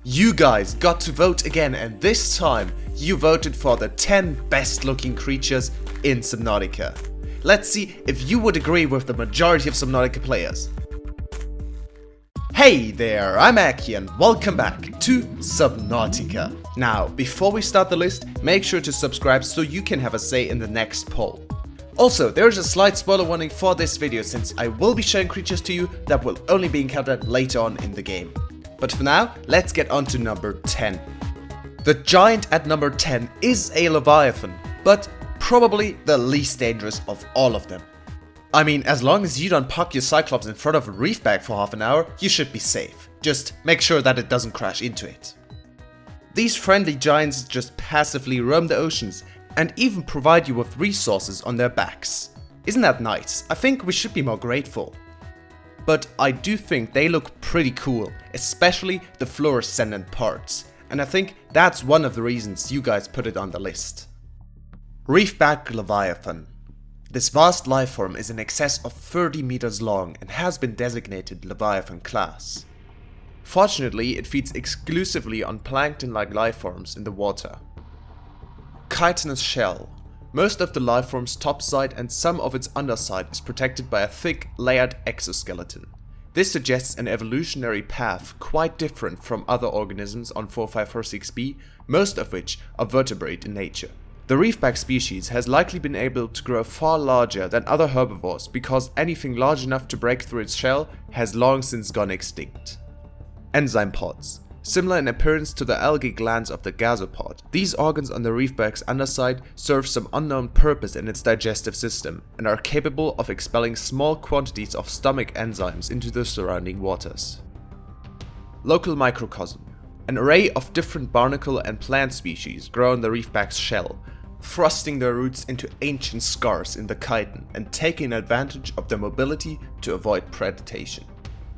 You guys got to vote again, and this time you voted for the 10 best looking creatures in Subnautica. Let's see if you would agree with the majority of Subnautica players. Hey there, I'm Aki and welcome back to Subnautica. Now, before we start the list, make sure to subscribe so you can have a say in the next poll. Also, there is a slight spoiler warning for this video since I will be showing creatures to you that will only be encountered later on in the game. But for now, let's get on to number 10. The giant at number 10 is a leviathan, but probably the least dangerous of all of them. I mean, as long as you don't park your Cyclops in front of a reef bag for half an hour, you should be safe. Just make sure that it doesn't crash into it. These friendly giants just passively roam the oceans and even provide you with resources on their backs. Isn't that nice? I think we should be more grateful. But I do think they look pretty cool, especially the fluorescent parts, and I think that's one of the reasons you guys put it on the list. Reefback Leviathan. This vast lifeform is in excess of 30 meters long and has been designated Leviathan class. Fortunately, it feeds exclusively on plankton-like lifeforms in the water. Chitinous shell. Most of the lifeform's topside and some of its underside is protected by a thick, layered exoskeleton. This suggests an evolutionary path quite different from other organisms on 4546b, most of which are vertebrate in nature. The reefback species has likely been able to grow far larger than other herbivores because anything large enough to break through its shell has long since gone extinct. Enzyme pods. Similar in appearance to the algae glands of the gasopod, these organs on the reefback's underside serve some unknown purpose in its digestive system and are capable of expelling small quantities of stomach enzymes into the surrounding waters. Local microcosm. An array of different barnacle and plant species grow on the reefback's shell, thrusting their roots into ancient scars in the chitin and taking advantage of their mobility to avoid predation.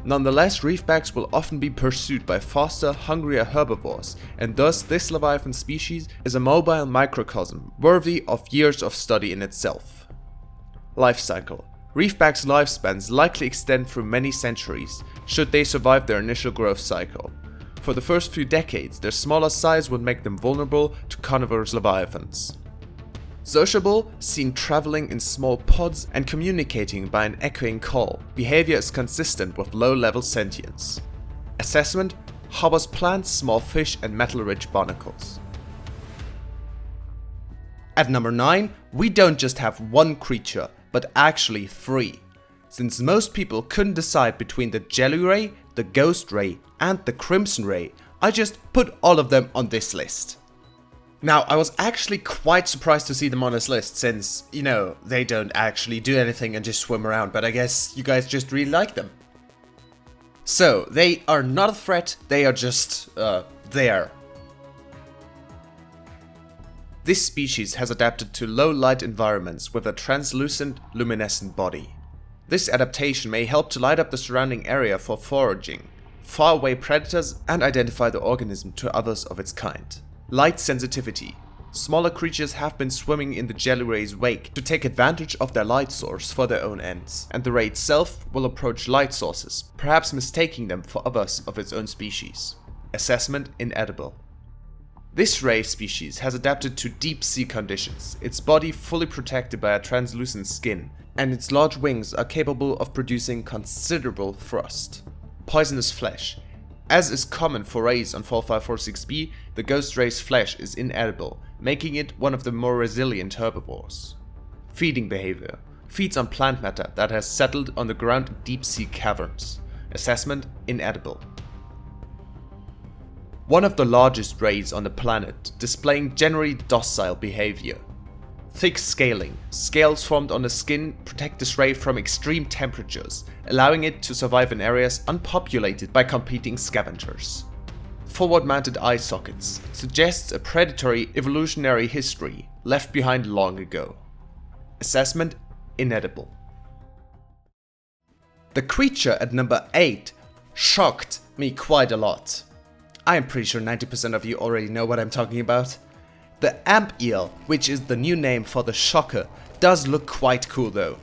Nonetheless, reefbacks will often be pursued by faster, hungrier herbivores, and thus this leviathan species is a mobile microcosm worthy of years of study in itself. Life cycle. Reefbacks' lifespans likely extend through many centuries, should they survive their initial growth cycle. For the first few decades, their smaller size would make them vulnerable to carnivorous leviathans. Sociable, seen traveling in small pods and communicating by an echoing call, behavior is consistent with low-level sentience. Assessment, harbors plants, small fish and metal-rich barnacles. At number 9, we don't just have one creature, but actually 3. Since most people couldn't decide between the jelly ray, the ghost ray and the crimson ray, I just put all of them on this list. Now, I was actually quite surprised to see them on this list since, they don't actually do anything and just swim around, but I guess you guys just really like them. So, they are not a threat, they are just, there. This species has adapted to low light environments with a translucent, luminescent body. This adaptation may help to light up the surrounding area for foraging, far away predators and identify the organism to others of its kind. Light sensitivity. Smaller creatures have been swimming in the jelly ray's wake to take advantage of their light source for their own ends, and the ray itself will approach light sources, perhaps mistaking them for others of its own species. Assessment, inedible. This ray species has adapted to deep sea conditions, its body fully protected by a translucent skin, and its large wings are capable of producing considerable thrust. Poisonous flesh. As is common for rays on 4546b, the ghost ray's flesh is inedible, making it one of the more resilient herbivores. Feeding behavior. Feeds on plant matter that has settled on the ground in deep sea caverns. Assessment, inedible. One of the largest rays on the planet, displaying generally docile behavior. Thick scaling. Scales formed on the skin protect this ray from extreme temperatures, allowing it to survive in areas unpopulated by competing scavengers. Forward-mounted eye sockets suggests a predatory evolutionary history left behind long ago. Assessment, inedible. The creature at number 8 shocked me quite a lot. I am pretty sure 90% of you already know what I'm talking about. The amp eel, which is the new name for the shocker, does look quite cool though.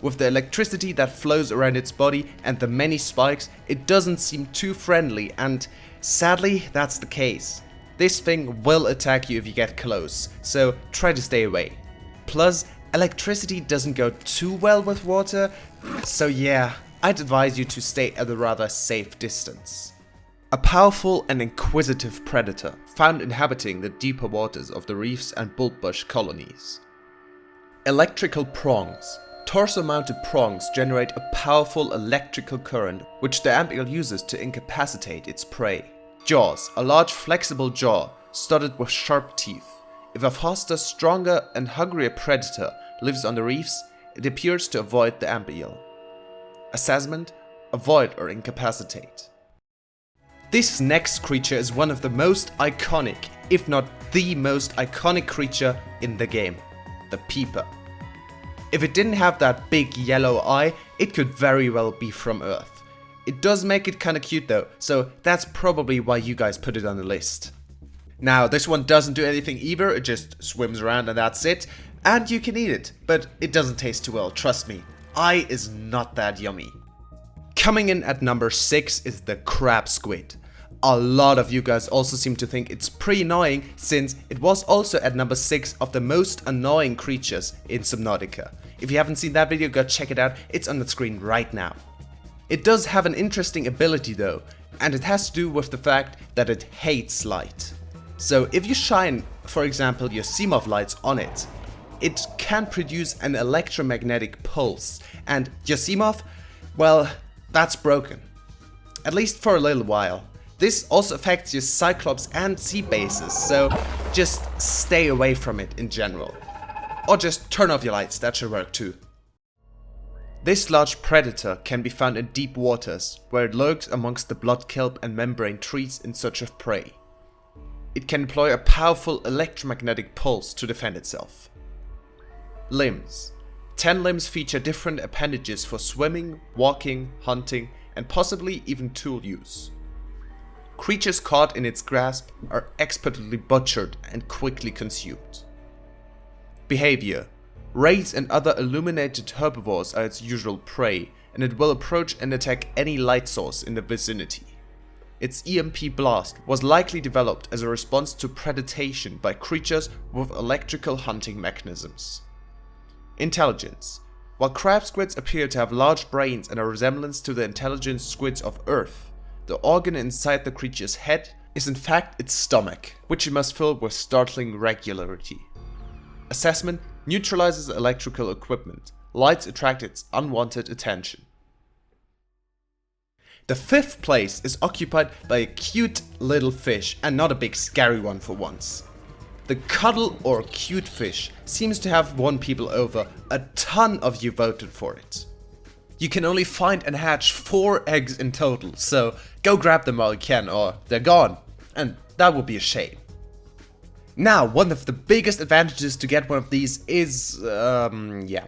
With the electricity that flows around its body and the many spikes, it doesn't seem too friendly, and sadly that's the case. This thing will attack you if you get close, so try to stay away. Plus, electricity doesn't go too well with water, so yeah, I'd advise you to stay at a rather safe distance. A powerful and inquisitive predator found inhabiting the deeper waters of the reefs and bulbbush colonies. Electrical prongs. Torso-mounted prongs generate a powerful electrical current which the ant eel uses to incapacitate its prey. Jaws. A large flexible jaw studded with sharp teeth. If a faster, stronger and hungrier predator lives on the reefs, it appears to avoid the ant eel. Assessment: avoid or incapacitate. This next creature is one of the most iconic, if not the most iconic creature in the game, the peeper. If it didn't have that big yellow eye, it could very well be from Earth. It does make it kinda cute though, so that's probably why you guys put it on the list. Now, this one doesn't do anything either, it just swims around and that's it. And you can eat it, but it doesn't taste too well, trust me. Eye is not that yummy. Coming in at number 6 is the crab squid. A lot of you guys also seem to think it's pretty annoying, since it was also at number 6 of the most annoying creatures in Subnautica. If you haven't seen that video, go check it out, it's on the screen right now. It does have an interesting ability though, and it has to do with the fact that it hates light. So if you shine, for example, your CMOF lights on it, it can produce an electromagnetic pulse, and your CMOF, well, that's broken. At least for a little while. This also affects your Cyclops and sea bases, so just stay away from it in general. Or just turn off your lights, that should work too. This large predator can be found in deep waters, where it lurks amongst the blood kelp and membrane trees in search of prey. It can employ a powerful electromagnetic pulse to defend itself. Limbs. 10 limbs feature different appendages for swimming, walking, hunting, and possibly even tool use. Creatures caught in its grasp are expertly butchered and quickly consumed. Behavior. Rays and other illuminated herbivores are its usual prey, and it will approach and attack any light source in the vicinity. Its EMP blast was likely developed as a response to predation by creatures with electrical hunting mechanisms. Intelligence. While crab squids appear to have large brains and a resemblance to the intelligent squids of Earth, the organ inside the creature's head is in fact its stomach, which it must fill with startling regularity. Assessment: neutralizes electrical equipment. Lights attract its unwanted attention. The 5th place is occupied by a cute little fish, and not a big scary one for once. The cuddle or cute fish seems to have won people over. A ton of you voted for it. You can only find and hatch 4 eggs in total, so go grab them while you can or they're gone, and that would be a shame. Now, one of the biggest advantages to get one of these is, yeah,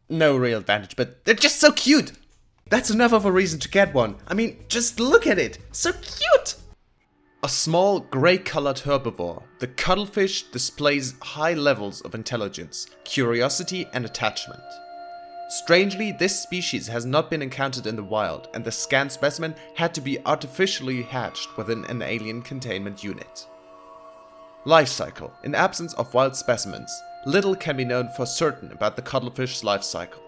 no real advantage, but they're just so cute! That's enough of a reason to get one. I mean, just look at it, so cute! A small grey-colored herbivore, the cuddlefish displays high levels of intelligence, curiosity and attachment. Strangely, this species has not been encountered in the wild, and the scanned specimen had to be artificially hatched within an alien containment unit. Life cycle. In absence of wild specimens, little can be known for certain about the cuttlefish's life cycle.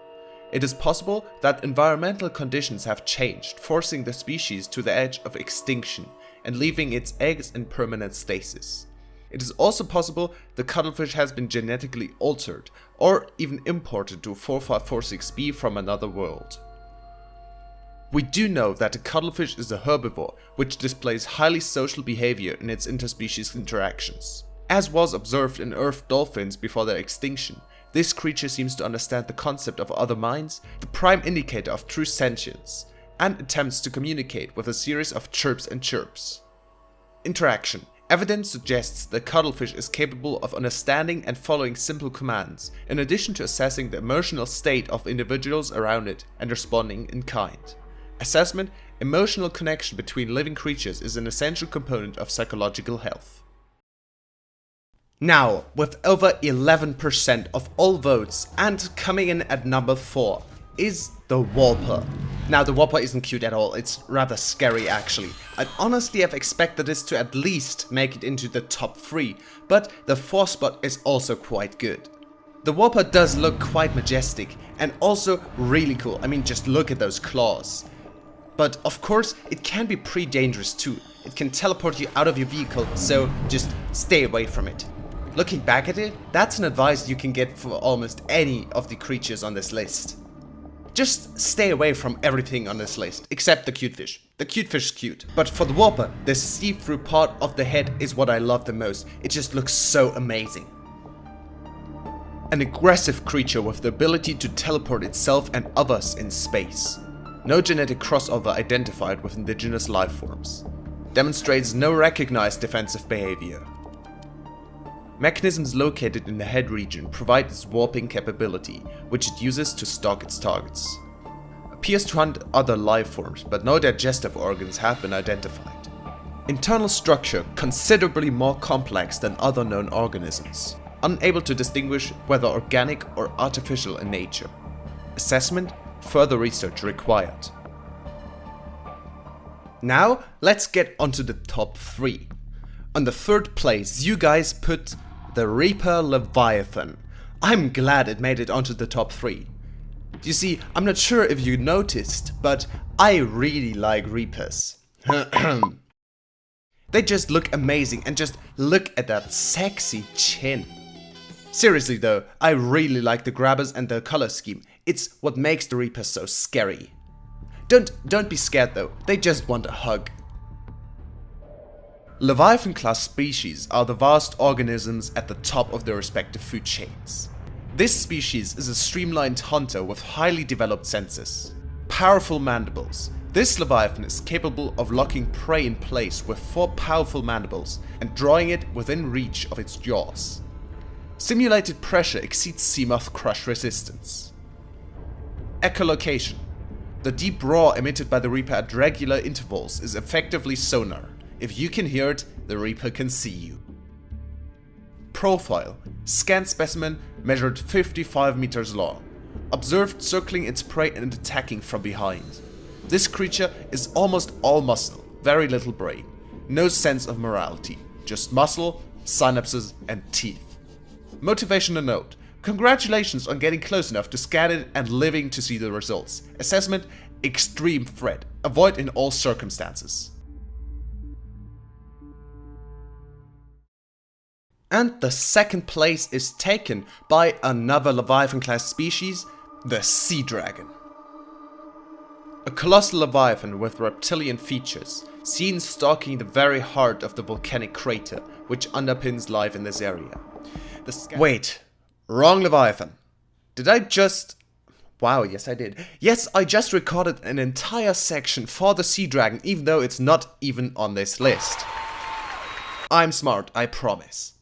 It is possible that environmental conditions have changed, forcing the species to the edge of extinction and leaving its eggs in permanent stasis. It is also possible the cuttlefish has been genetically altered or even imported to 4546b from another world. We do know that the cuttlefish is a herbivore which displays highly social behavior in its interspecies interactions. As was observed in Earth dolphins before their extinction, this creature seems to understand the concept of other minds, the prime indicator of true sentience, and attempts to communicate with a series of chirps and chirps. Interaction. Evidence suggests that cuttlefish is capable of understanding and following simple commands, in addition to assessing the emotional state of individuals around it and responding in kind. Assessment: emotional connection between living creatures is an essential component of psychological health. Now, with over 11% of all votes and coming in at number 4 is the Whopper. Now, the Whopper isn't cute at all, it's rather scary actually. I'd honestly have expected this to at least make it into the top 3, but the 4th spot is also quite good. The Whopper does look quite majestic and also really cool. I mean, just look at those claws. But of course, it can be pretty dangerous too. It can teleport you out of your vehicle, so just stay away from it. Looking back at it, that's an advice you can get for almost any of the creatures on this list. Just stay away from everything on this list, except the cute fish. The cute fish is cute. But for the Whopper, the see-through part of the head is what I love the most. It just looks so amazing. An aggressive creature with the ability to teleport itself and others in space. No genetic crossover identified with indigenous life forms. Demonstrates no recognized defensive behavior. Mechanisms located in the head region provide its warping capability, which it uses to stalk its targets. Appears to hunt other life forms, but no digestive organs have been identified. Internal structure considerably more complex than other known organisms. Unable to distinguish whether organic or artificial in nature. Assessment, further research required. Now, let's get onto the top 3. On the 3rd place, you guys put the Reaper Leviathan. I'm glad it made it onto the top 3. You see, I'm not sure if you noticed, but I really like Reapers. They just look amazing, and just look at that sexy chin. Seriously though, I really like the grabbers and the color scheme. It's what makes the Reapers so scary. Don't be scared though, they just want a hug. Leviathan class species are the vast organisms at the top of their respective food chains. This species is a streamlined hunter with highly developed senses. Powerful mandibles. This Leviathan is capable of locking prey in place with 4 powerful mandibles and drawing it within reach of its jaws. Simulated pressure exceeds seamoth crush resistance. Echolocation. The deep roar emitted by the Reaper at regular intervals is effectively sonar. If you can hear it, the Reaper can see you. Profile. Scanned specimen measured 55 meters long. Observed circling its prey and attacking from behind. This creature is almost all muscle, very little brain. No sense of morality, just muscle, synapses and teeth. Motivational note. Congratulations on getting close enough to scan it and living to see the results. Assessment, extreme threat. Avoid in all circumstances. And the 2nd place is taken by another Leviathan class species, the sea dragon. A colossal Leviathan with reptilian features, seen stalking the very heart of the volcanic crater, which underpins life in this area. Wait, wrong Leviathan. Did I just... Wow, yes I did. Yes, I just recorded an entire section for the sea dragon, even though it's not even on this list. I'm smart, I promise.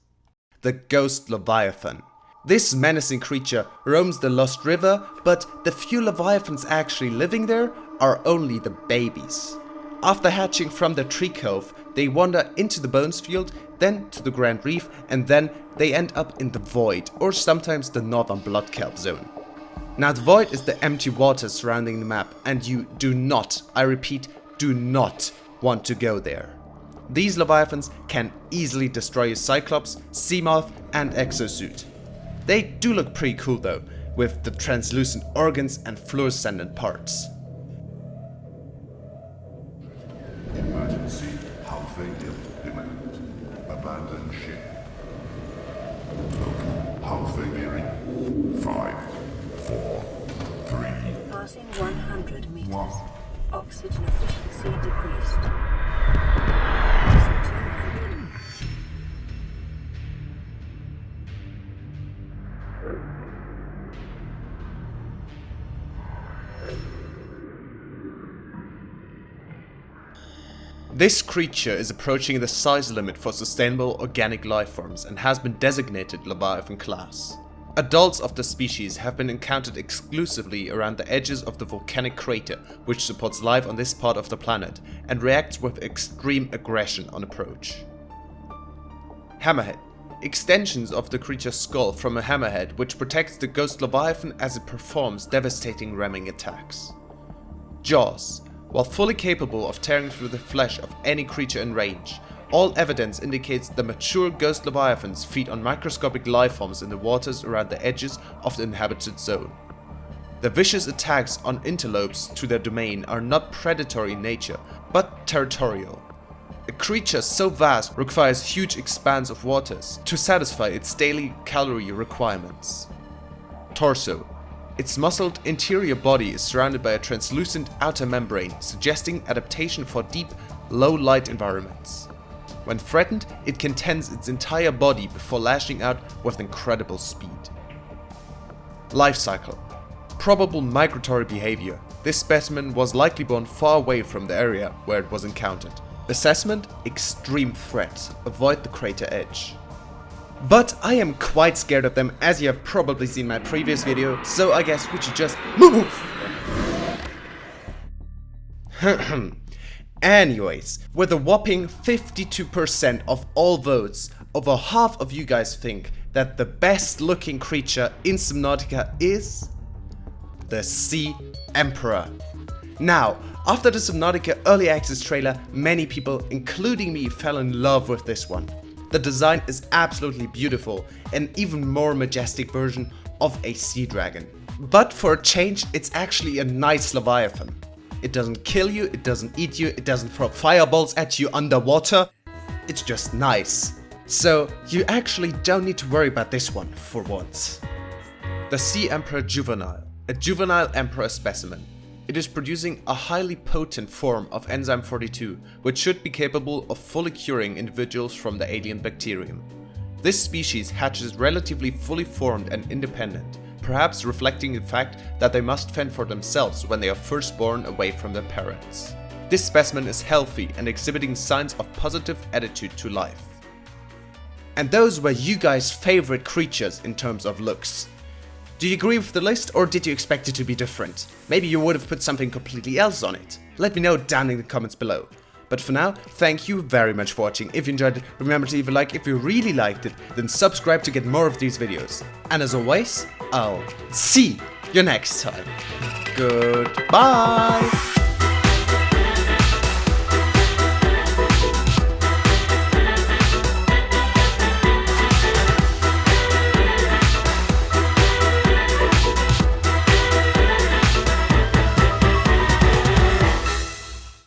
The Ghost Leviathan. This menacing creature roams the Lost River, but the few Leviathans actually living there are only the babies. After hatching from the tree cove, they wander into the Bones Field, then to the Grand Reef, and then they end up in the Void, or sometimes the Northern Blood Kelp Zone. Now the Void is the empty water surrounding the map, and you do not, I repeat, do not want to go there. These Leviathans can easily destroy your Cyclops, Seamoth and Exosuit. They do look pretty cool though, with the translucent organs and fluorescent parts. Emergency, halfway imminent. Abandon ship. Look, halfway nearing. 5, 4, 3. Passing 100 meters. 1. Oxygen efficiency decreased. Passing 200. This creature is approaching the size limit for sustainable organic life forms and has been designated Leviathan class. Adults of the species have been encountered exclusively around the edges of the volcanic crater, which supports life on this part of the planet and reacts with extreme aggression on approach. Hammerhead. extensions of the creature's skull from a hammerhead which protects the ghost leviathan as it performs devastating ramming attacks. Jaws. While fully capable of tearing through the flesh of any creature in range, all evidence indicates the mature ghost leviathans feed on microscopic lifeforms in the waters around the edges of the inhabited zone. The vicious attacks on interlopers to their domain are not predatory in nature, but territorial. A creature so vast requires huge expanse of waters to satisfy its daily calorie requirements. Torso. Its muscled interior body is surrounded by a translucent outer membrane, suggesting adaptation for deep, low-light environments. When threatened, it can tense its entire body before lashing out with incredible speed. Life cycle. Probable migratory behavior. This specimen was likely born far away from the area where it was encountered. Assessment: extreme threat. Avoid the crater edge. But I am quite scared of them, as you have probably seen my previous video, so I guess we should just move! Anyways, with a whopping 52% of all votes, over half of you guys think that the best looking creature in Subnautica is the Sea Emperor. Now, after the Subnautica early access trailer, many people, including me, fell in love with this one. The design is absolutely beautiful, an even more majestic version of a sea dragon. But for a change, it's actually a nice leviathan. It doesn't kill you, it doesn't eat you, it doesn't throw fireballs at you underwater. It's just nice. So you actually don't need to worry about this one for once. The Sea Emperor Juvenile, a juvenile emperor specimen. It is producing a highly potent form of enzyme 42, which should be capable of fully curing individuals from the alien bacterium. This species hatches relatively fully formed and independent, perhaps reflecting the fact that they must fend for themselves when they are first born away from their parents. This specimen is healthy and exhibiting signs of positive attitude to life. And those were you guys' favorite creatures in terms of looks. Do you agree with the list, or did you expect it to be different? Maybe you would have put something completely else on it. Let me know down in the comments below. But for now, thank you very much for watching. If you enjoyed it, remember to leave a like. If you really liked it, then subscribe to get more of these videos. And as always, I'll see you next time. Goodbye!